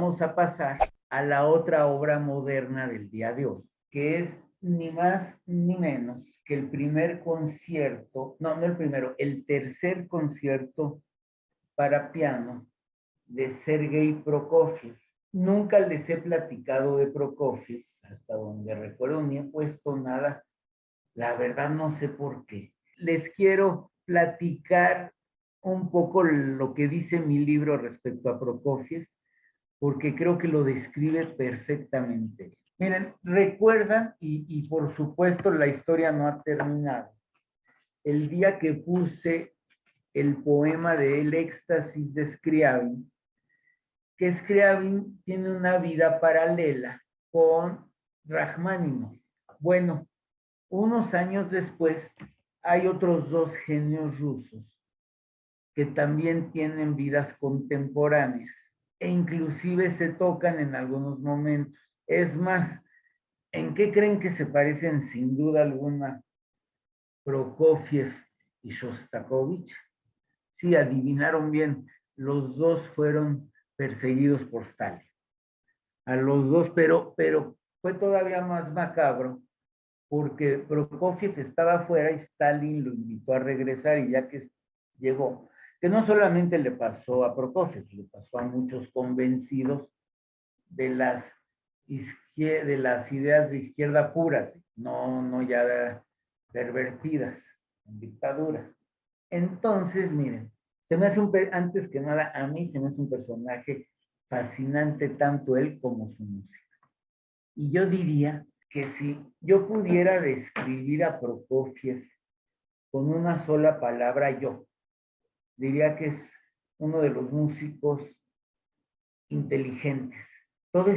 vamos a pasar a la otra obra moderna del día de hoy, que es ni más ni menos que el primer concierto, no el primero, el tercer concierto para piano de Sergei Prokofiev. Nunca les he platicado de Prokofiev, hasta donde recuerdo, ni he puesto nada. La verdad no sé por qué. Les quiero platicar un poco lo que dice mi libro respecto a Prokofiev, porque creo que lo describe perfectamente. Miren, recuerdan, y por supuesto la historia no ha terminado, el día que puse el poema de El éxtasis de Scriabin, que Scriabin tiene una vida paralela con Rachmaninoff. Bueno, unos años después hay otros dos genios rusos que también tienen vidas contemporáneas e inclusive se tocan en algunos momentos. Es más, ¿en qué creen que se parecen sin duda alguna Prokofiev y Shostakovich? Sí, adivinaron bien, los dos fueron perseguidos por Stalin. A los dos, pero fue todavía más macabro porque Prokofiev estaba afuera y Stalin lo invitó a regresar y ya que llegó, que no solamente le pasó a Prokofiev, le pasó a muchos convencidos de de las ideas de izquierda puras, no ya pervertidas en dictaduras. Entonces, miren, se me hace antes que nada, a mí se me hace un personaje fascinante, tanto él como su música. Y yo diría que si yo pudiera describir a Prokofiev con una sola palabra, yo diría que es uno de los músicos inteligentes. Todo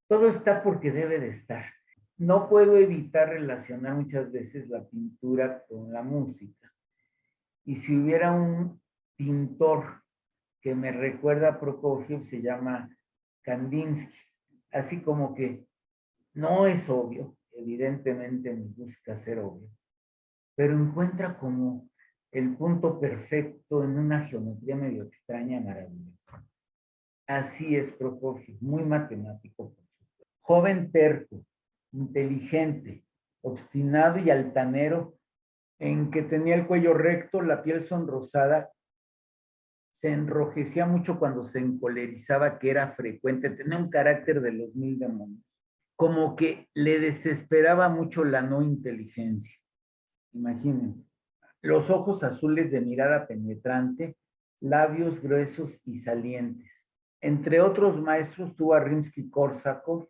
todo está porque debe de estar. No puedo evitar relacionar muchas veces la pintura con la música. Y si hubiera un pintor que me recuerda a Prokofiev, se llama Kandinsky. Así como que no es obvio, evidentemente me busca ser obvio, pero encuentra como el punto perfecto en una geometría medio extraña, maravillosa. Así es Prokofiev, muy matemático. Joven terco, inteligente, obstinado y altanero, en que tenía el cuello recto, la piel sonrosada, se enrojecía mucho cuando se encolerizaba, que era frecuente, tenía un carácter de los mil demonios. Como que le desesperaba mucho la no inteligencia. Imagínense. Los ojos azules de mirada penetrante, labios gruesos y salientes. Entre otros maestros tuvo a Rimsky-Korsakov,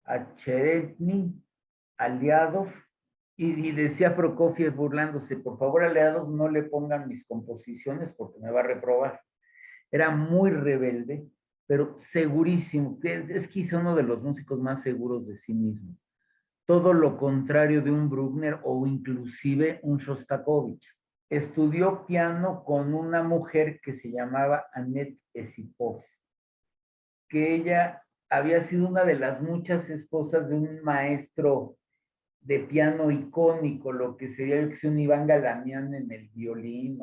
a Cherny, a Liadov, y decía Prokofiev burlándose, por favor, a Liadov no le pongan mis composiciones porque me va a reprobar. Era muy rebelde, pero segurísimo, que es quizá uno de los músicos más seguros de sí mismo. Todo lo contrario de un Bruckner o inclusive un Shostakovich. Estudió piano con una mujer que se llamaba Annette Esipov, que ella había sido una de las muchas esposas de un maestro de piano icónico, lo que sería un Iván Galamián en el violín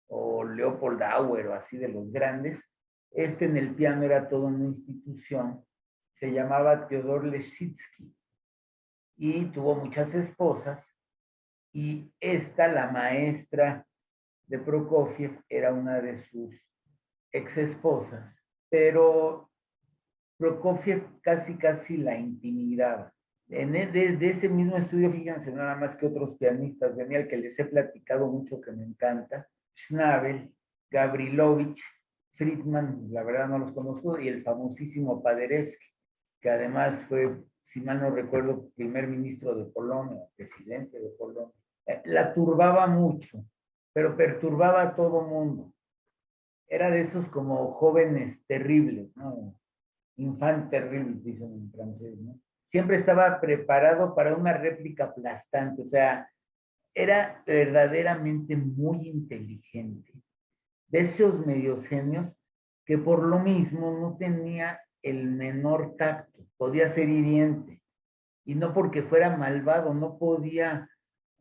o Leopold Auer o así de los grandes. Este en el piano era toda una institución. Se llamaba Theodor Leschitsky y tuvo muchas esposas y esta, la maestra de Prokofiev, era una de sus ex esposas, pero Prokofiev casi la intimidaba. Desde ese mismo estudio, fíjense nada más que otros pianistas, venía el que les he platicado mucho que me encanta, Schnabel, Gavrilovich, Friedman, la verdad no los conozco, y el famosísimo Paderewski, que además fue, si mal no recuerdo, primer ministro de Polonia, presidente de Polonia. La turbaba mucho, pero perturbaba a todo mundo. Era de esos como jóvenes terribles, ¿no? Infant terrible, dicen en francés, ¿no? Siempre estaba preparado para una réplica aplastante, o sea, era verdaderamente muy inteligente. De esos medios genios que por lo mismo no tenía el menor tacto, podía ser hiriente. Y no porque fuera malvado, no podía,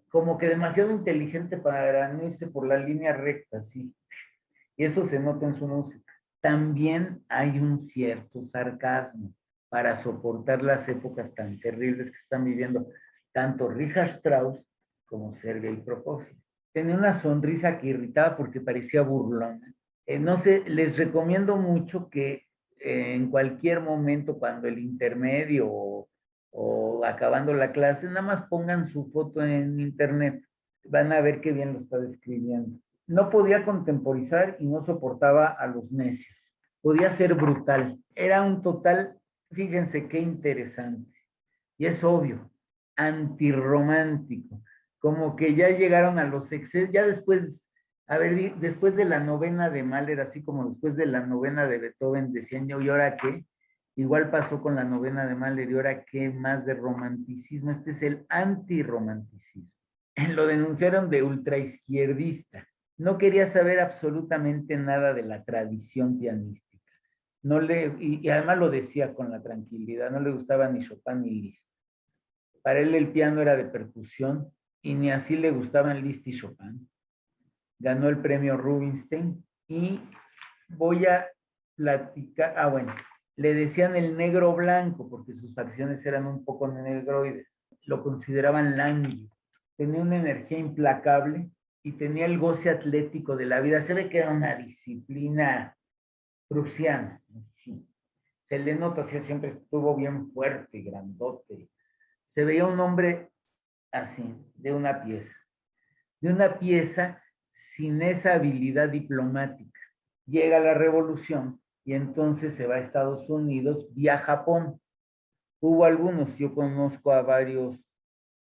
como que demasiado inteligente para no irse por la línea recta, sí. Y eso se nota en su música. también hay un cierto sarcasmo para soportar las épocas tan terribles que están viviendo tanto Richard Strauss como Sergei Prokofiev. Tenía una sonrisa que irritaba porque parecía burlona. No sé, les recomiendo mucho que en cualquier momento, cuando el intermedio o acabando la clase, nada más pongan su foto en internet. Van a ver qué bien lo está describiendo. No podía contemporizar y no soportaba a los necios. Podía ser brutal. Era un total, fíjense qué interesante. Y es obvio, antirromántico. Como que ya llegaron a los excesos, ya después, a ver, después de la novena de Mahler, así como después de la novena de Beethoven, decían yo, ¿y ahora qué? Igual pasó con la novena de Mahler, ¿y ahora qué más de romanticismo? Este es el antirromanticismo. Lo denunciaron de ultraizquierdista. No quería saber absolutamente nada de la tradición pianística. No le, y además lo decía con la tranquilidad, no le gustaba ni Chopin ni Liszt. Para él el piano era de percusión y ni así le gustaban Liszt y Chopin. Ganó el premio Rubinstein y voy a platicar, bueno, le decían el negro blanco porque sus acciones eran un poco negroides. Lo consideraban lánguido. Tenía una energía implacable y tenía el goce atlético de la vida. Se ve que era una disciplina prusiana. Sí. Se le nota, así siempre estuvo bien fuerte, grandote. Se veía un hombre así, de una pieza sin esa habilidad diplomática. Llega la revolución y entonces se va a Estados Unidos, vía Japón. Hubo algunos, yo conozco a varios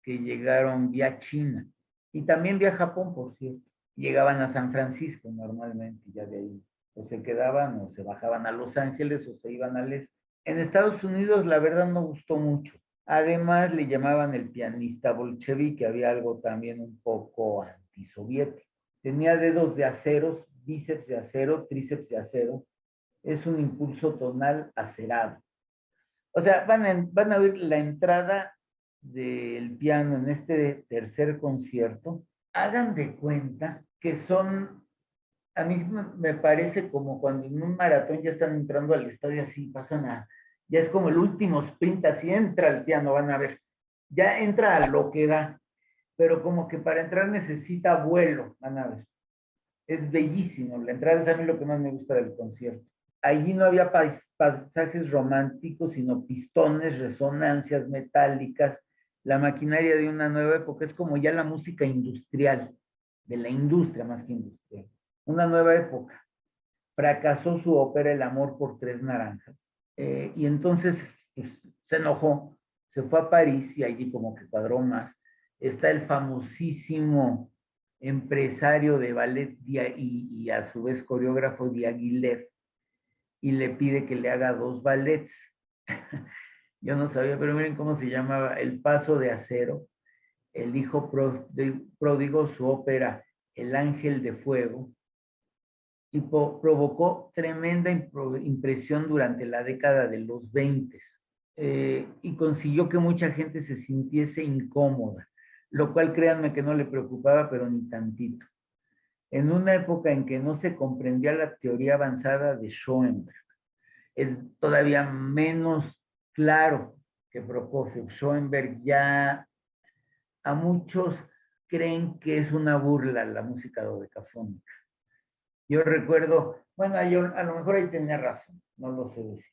que llegaron vía China y también vía Japón, por cierto. Llegaban a San Francisco normalmente, ya de ahí. O se quedaban o se bajaban a Los Ángeles o se iban al este. En Estados Unidos la verdad no gustó mucho. Además le llamaban el pianista bolchevique, había algo también un poco antisoviético. Tenía dedos de acero, bíceps de acero, tríceps de acero. Es un impulso tonal acerado. O sea, van a ver la entrada del piano en este tercer concierto. Hagan de cuenta que son, a mí me parece como cuando en un maratón ya están entrando al estadio así, pasan ya es como el último sprint, así entra el piano, van a ver. Ya entra a lo que da, pero como que para entrar necesita vuelo, van a ver. Es bellísimo, la entrada es a mí lo que más me gusta del concierto. Allí no había pasajes románticos, sino pistones, resonancias metálicas, la maquinaria de una nueva época. Es como ya la música industrial, de la industria más que industrial. Una nueva época. Fracasó su ópera El amor por tres naranjas. Y entonces pues, se enojó, se fue a París y allí como que cuadró más. Está el famosísimo empresario de ballet y a su vez coreógrafo Diaghilev, y le pide que le haga dos ballets. Yo no sabía, pero miren cómo se llamaba: El paso de acero, El hijo pródigo, su ópera El ángel de fuego, y provocó tremenda impresión durante la década de los 20, y consiguió que mucha gente se sintiese incómoda, lo cual créanme que no le preocupaba, pero ni tantito. En una época en que no se comprendía la teoría avanzada de Schoenberg, es todavía menos claro que Prokofiev. Schoenberg ya a muchos creen que es una burla la música dodecafónica. Yo recuerdo, bueno, yo a lo mejor ahí tenía razón, no lo sé decir.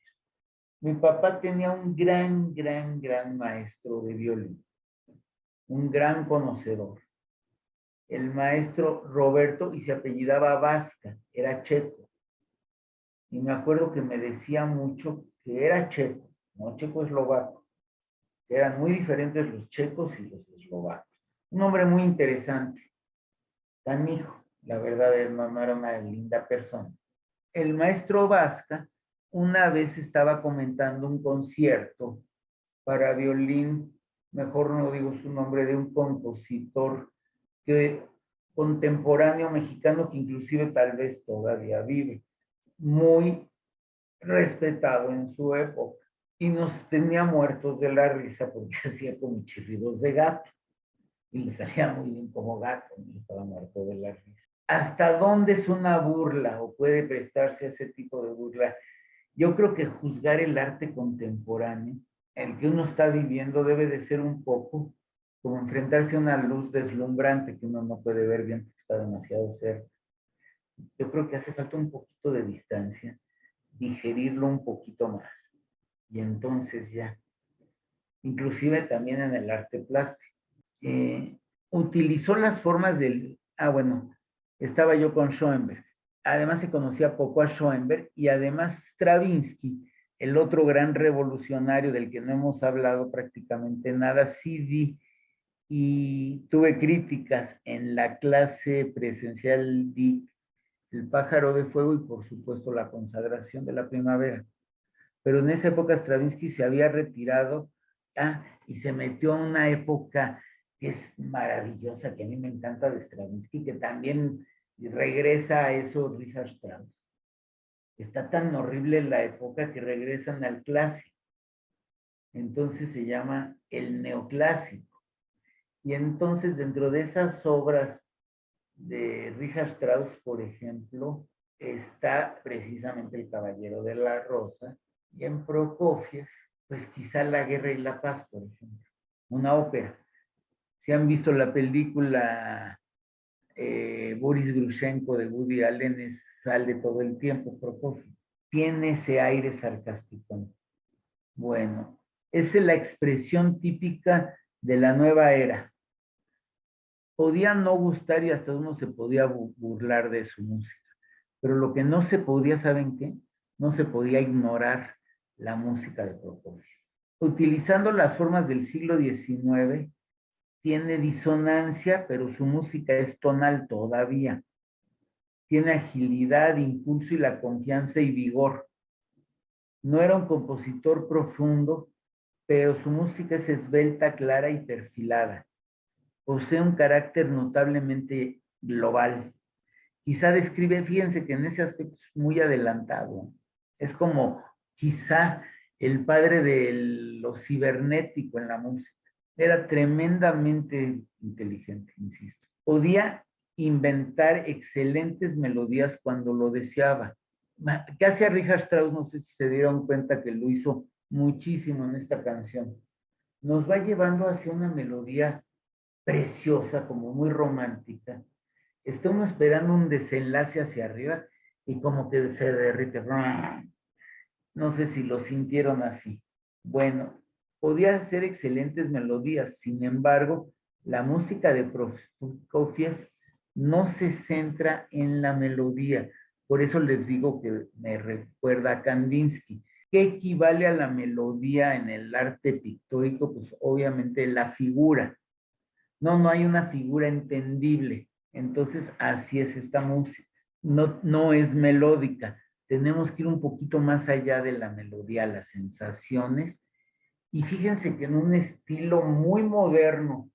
Mi papá tenía un gran maestro de violín, un gran conocedor, el maestro Roberto, y se apellidaba Vasca, era checo. Y me acuerdo que me decía mucho que era checo, no checoslovaco, que eran muy diferentes los checos y los eslovacos. Un hombre muy interesante, canijo, la verdad, no era una linda persona. El maestro Vasca una vez estaba comentando un concierto para violín, mejor no digo su nombre, de un compositor contemporáneo mexicano que inclusive tal vez todavía vive, muy respetado en su época, y nos tenía muertos de la risa porque hacía como chirridos de gato y le salía muy bien como gato, y estaba muerto de la risa. ¿Hasta dónde es una burla o puede prestarse a ese tipo de burla? Yo creo que juzgar el arte contemporáneo, el que uno está viviendo, debe de ser un poco como enfrentarse a una luz deslumbrante que uno no puede ver bien porque está demasiado cerca. Yo creo que hace falta un poquito de distancia, digerirlo un poquito más. Y entonces ya, inclusive también en el arte plástico. Eh, Utilizó las formas del... Ah, bueno, estaba yo con Schoenberg. Además se conocía poco a Schoenberg y además Stravinsky, el otro gran revolucionario del que no hemos hablado prácticamente nada, sí vi y tuve críticas en la clase presencial de El pájaro de fuego y por supuesto la consagración de la primavera. Pero en esa época Stravinsky se había retirado y se metió a una época que es maravillosa, que a mí me encanta de Stravinsky, que también regresa a eso Richard Strauss. Está tan horrible la época que regresan al clásico. Entonces se llama el neoclásico. Y entonces dentro de esas obras de Richard Strauss, por ejemplo, está precisamente El Caballero de la Rosa, y en Prokofiev, pues quizá La Guerra y la Paz, por ejemplo, una ópera. Si han visto la película Boris Grushenko de Woody Allen, sale todo el tiempo Prokofiev. Tiene ese aire sarcástico. Bueno, esa es la expresión típica de la nueva era. Podía no gustar y hasta uno se podía burlar de su música. Pero lo que no se podía, ¿saben qué? No se podía ignorar la música de Prokofiev. Utilizando las formas del siglo XIX, tiene disonancia, pero su música es tonal todavía. Tiene agilidad, impulso y la confianza y vigor. No era un compositor profundo, pero su música es esbelta, clara y perfilada. Posee un carácter notablemente global. Quizá describe, fíjense que en ese aspecto es muy adelantado. Es como quizá el padre de lo cibernético en la música. Era tremendamente inteligente, insisto. Podía inventar excelentes melodías cuando lo deseaba. ¿Qué hacía Richard Strauss? No sé si se dieron cuenta que lo hizo muchísimo en esta canción. Nos va llevando hacia una melodía preciosa, como muy romántica. Estamos esperando un desenlace hacia arriba y como que se derrite. No sé si lo sintieron así. Bueno, podía ser excelentes melodías, sin embargo, la música de Prokofiev no se centra en la melodía. Por eso les digo que me recuerda a Kandinsky. ¿Qué equivale a la melodía en el arte pictórico? Pues obviamente la figura. No hay una figura entendible. Entonces, así es esta música. No es melódica. Tenemos que ir un poquito más allá de la melodía, las sensaciones. Y fíjense que en un estilo muy moderno,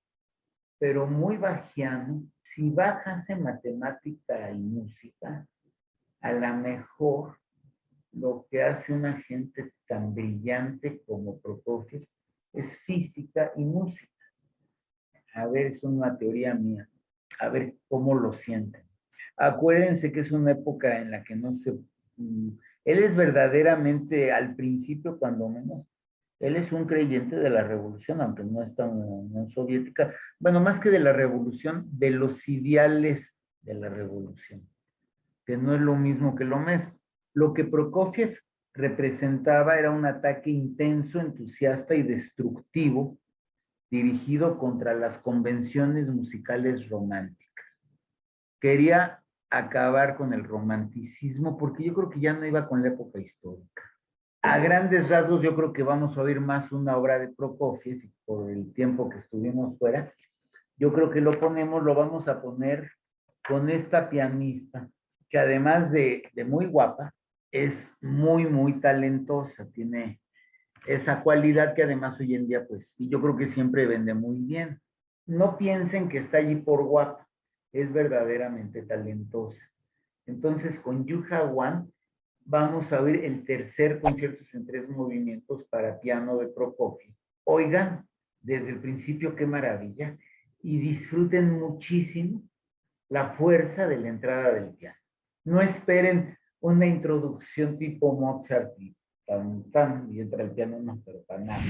pero muy bajiano, si bajas en matemática y música, a lo mejor lo que hace una gente tan brillante como Prokofiev es física y música. A ver, es una teoría mía. A ver cómo lo sienten. Acuérdense que es una época en la que no se... Él es verdaderamente, al principio, cuando menos, él es un creyente de la revolución, aunque no está en la Unión Soviética. Bueno, más que de la revolución, de los ideales de la revolución, que no es lo mismo que lo mismo. Lo que Prokofiev representaba era un ataque intenso, entusiasta y destructivo dirigido contra las convenciones musicales románticas. Quería acabar con el romanticismo porque yo creo que ya no iba con la época histórica. A grandes rasgos yo creo que vamos a oír más una obra de Prokofiev por el tiempo que estuvimos fuera. Yo creo que lo vamos a poner con esta pianista que además de muy guapa, es muy talentosa, tiene esa cualidad que además hoy en día, pues, y yo creo que siempre vende muy bien. No piensen que está allí por guapa, es verdaderamente talentosa. Entonces, con Yuja One vamos a oír el tercer concierto en 3 movimientos para piano de Prokofiev. Oigan, desde el principio, qué maravilla, y disfruten muchísimo la fuerza de la entrada del piano. No esperen una introducción tipo Mozart y tan, tan, y entra el piano, no, pero para nada.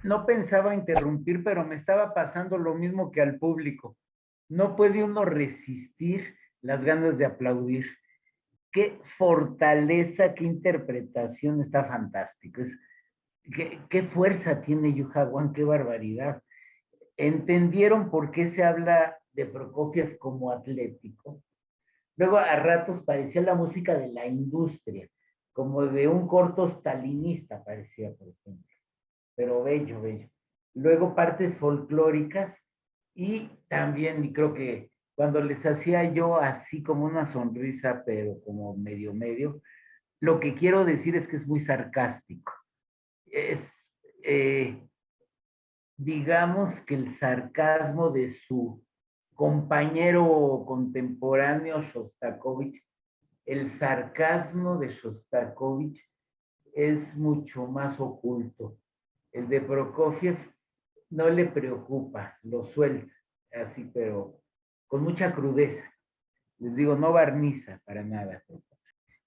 no pensaba interrumpir, pero me estaba pasando lo mismo que al público. No puede uno resistir las ganas de aplaudir. Qué fortaleza, qué interpretación, está fantástico. Qué fuerza tiene Yujaguán, qué barbaridad. ¿Entendieron por qué se habla de Prokofiev como atlético? Luego a ratos parecía la música de la industria, como de un corto stalinista parecía, por ejemplo, pero bello, bello. Luego partes folclóricas y también, y creo que cuando les hacía yo así como una sonrisa, pero como medio medio, lo que quiero decir es que es muy sarcástico. Es, eh, digamos que el sarcasmo de su compañero contemporáneo Shostakovich, el sarcasmo de Shostakovich es mucho más oculto. El de Prokofiev no le preocupa, lo suelta, así, pero con mucha crudeza. Les digo, no barniza para nada.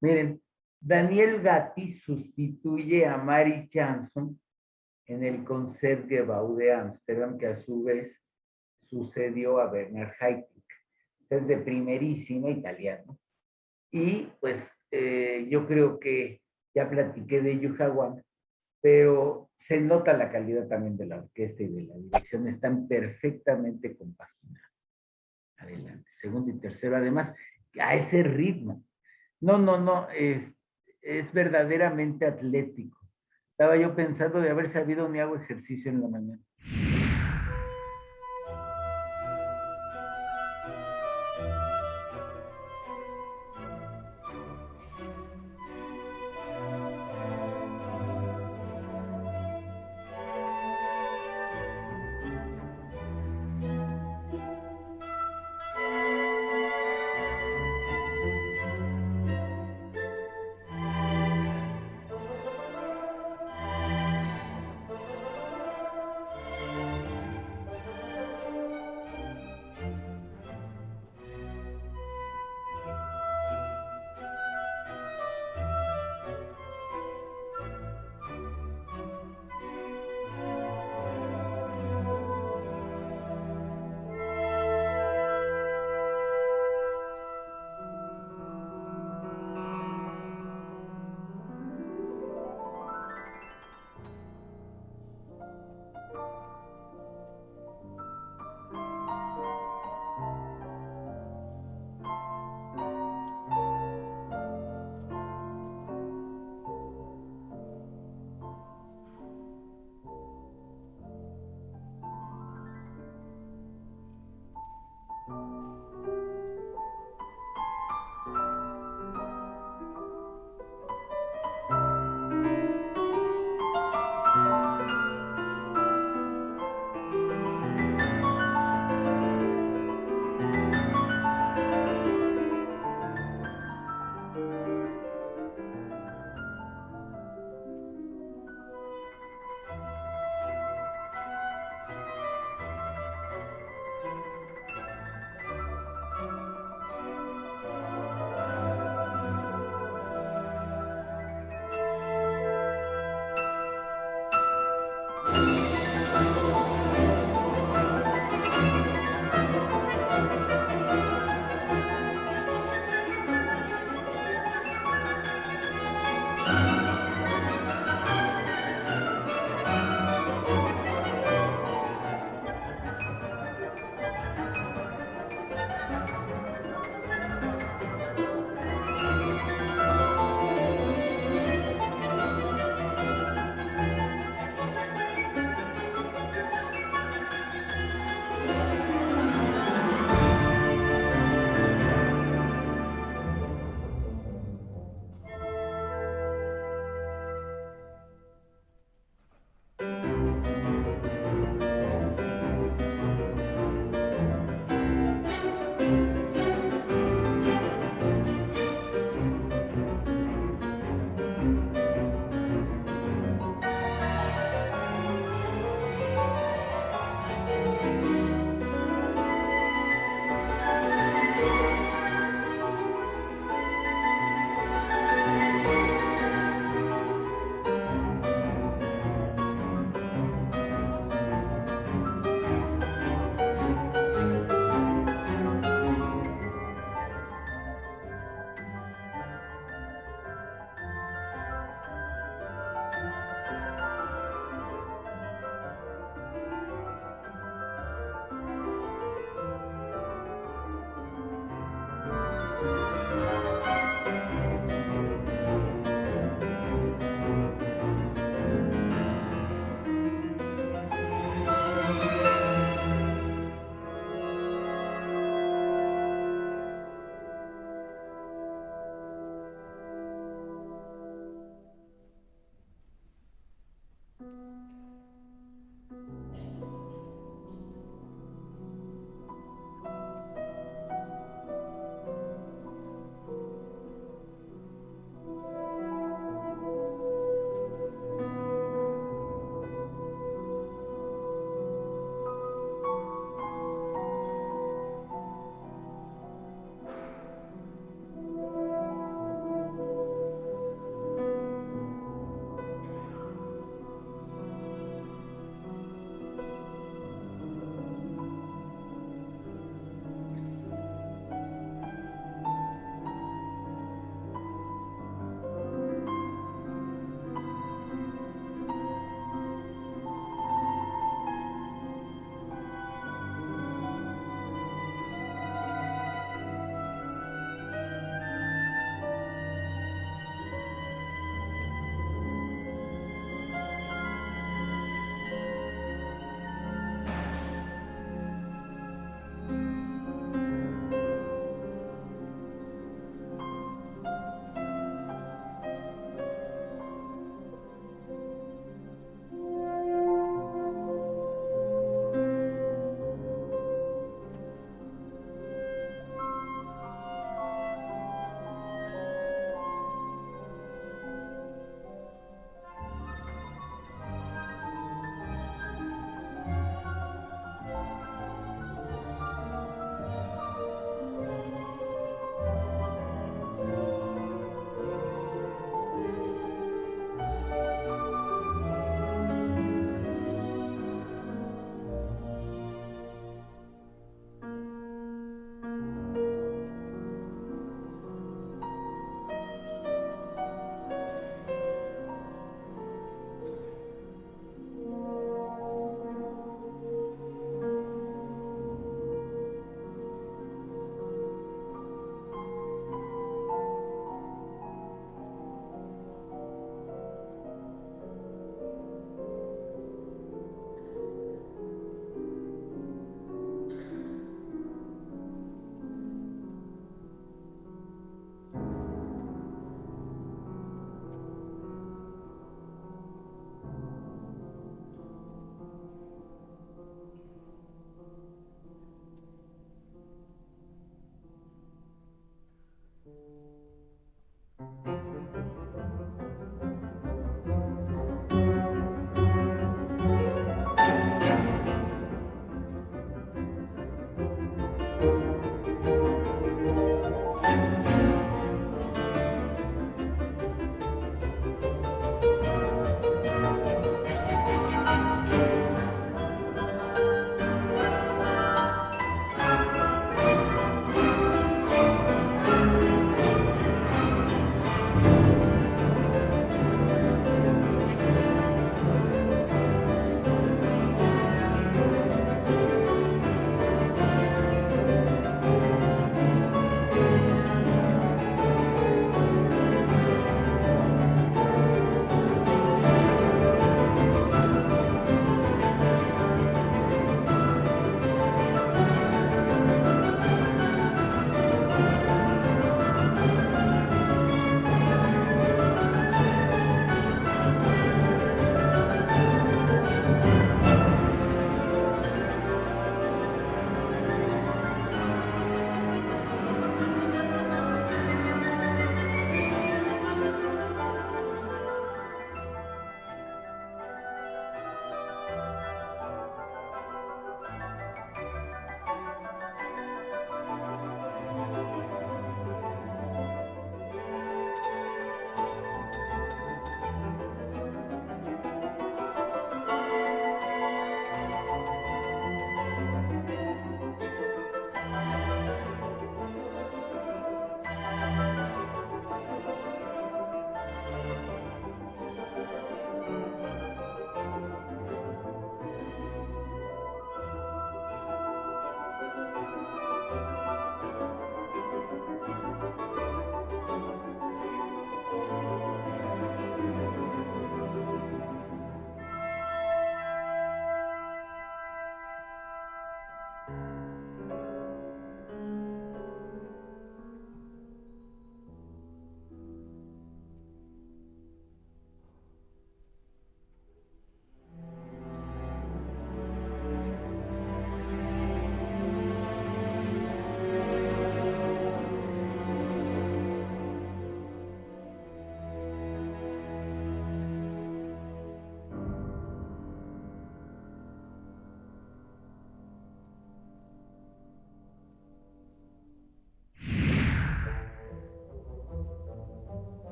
Miren, Daniel Gatti sustituye a Mary Jansson en el Concertgebouw de Ámsterdam, que a su vez sucedió a Bernard Haitink. Es de primerísimo italiano. Y pues yo creo que ya platiqué de Yujaguán, pero se nota la calidad también de la orquesta y de la dirección, están perfectamente compaginados. Adelante, segundo y tercero, además, a ese ritmo. No, no, no, es verdaderamente atlético. Estaba yo pensando de haber sabido ni hago ejercicio en la mañana.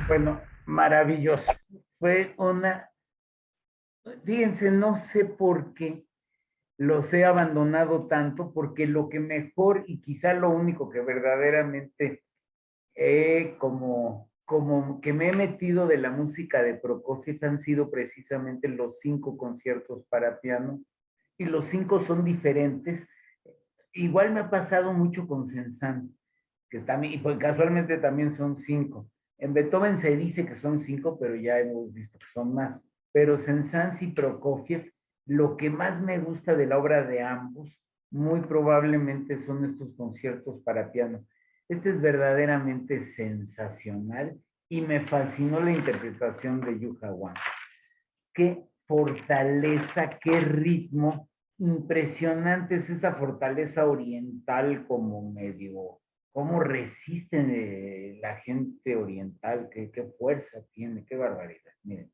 Bueno, maravilloso. Fue una, fíjense, no sé por qué los he abandonado tanto, porque lo que mejor y quizá lo único que verdaderamente como que me he metido de la música de Prokofiev han sido precisamente los 5 conciertos para piano, y los 5 son diferentes. Igual me ha pasado mucho con Saint-Saëns, que también, y pues casualmente también son 5. En Beethoven se dice que son 5, pero ya hemos visto que son más. Pero Saint-Saëns y Prokofiev, lo que más me gusta de la obra de ambos, muy probablemente son estos conciertos para piano. Este es verdaderamente sensacional y me fascinó la interpretación de Yuha Wang. Qué fortaleza, qué ritmo, impresionante es esa fortaleza oriental como medio, cómo resiste la gente oriental, qué fuerza tiene, qué barbaridad. Miren,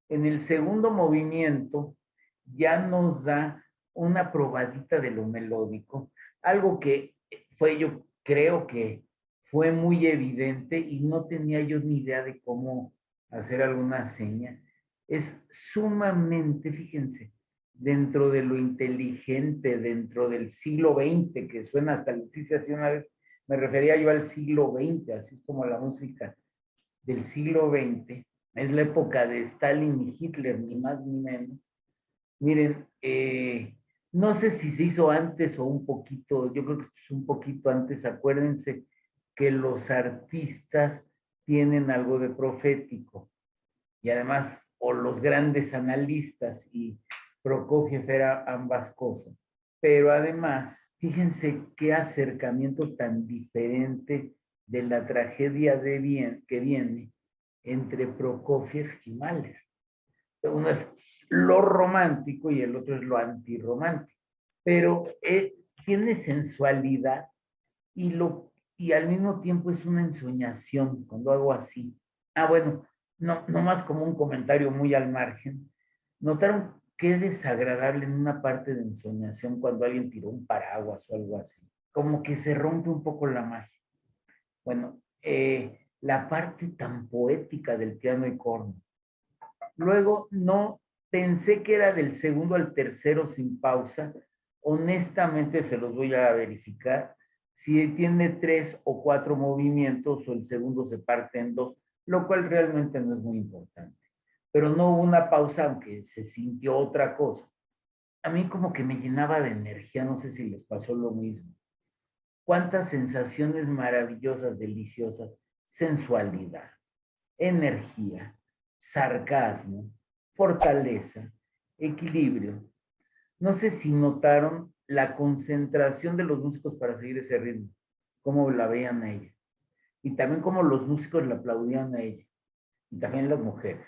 en el segundo movimiento ya nos da una probadita de lo melódico, algo que fue, yo creo que fue muy evidente y no tenía yo ni idea de cómo hacer alguna seña. Es sumamente, fíjense, dentro de lo inteligente, dentro del siglo XX, que suena hasta, les hice así una vez, me refería yo al siglo XX, así como la música del siglo XX, es la época de Stalin y Hitler, ni más ni menos. Miren, no sé si se hizo antes o un poquito, yo creo que es un poquito antes, acuérdense que los artistas tienen algo de profético, y además, o los grandes analistas, y Prokofiev era ambas cosas. Pero además, fíjense qué acercamiento tan diferente de la tragedia que viene entre Prokofiev y Mahler. Uno es lo romántico y el otro es lo antirromántico. Pero tiene sensualidad y al mismo tiempo es una ensoñación cuando hago así. Ah, bueno, no más como un comentario muy al margen. ¿Notaron qué desagradable en una parte de ensoñación cuando alguien tiró un paraguas o algo así? Como que se rompe un poco la magia. Bueno, la parte tan poética del piano y corno. Luego, no pensé que era del segundo al tercero sin pausa. Honestamente, se los voy a verificar. si tiene 3 o 4 movimientos o el segundo se parte en dos, lo cual realmente no es muy importante. Pero no hubo una pausa, aunque se sintió otra cosa. A mí como que me llenaba de energía, no sé si les pasó lo mismo. Cuántas sensaciones maravillosas, deliciosas, sensualidad, energía, sarcasmo, fortaleza, equilibrio. No sé si notaron la concentración de los músicos para seguir ese ritmo, cómo la veían a ella. Y también cómo los músicos la aplaudían a ella. Y también las mujeres.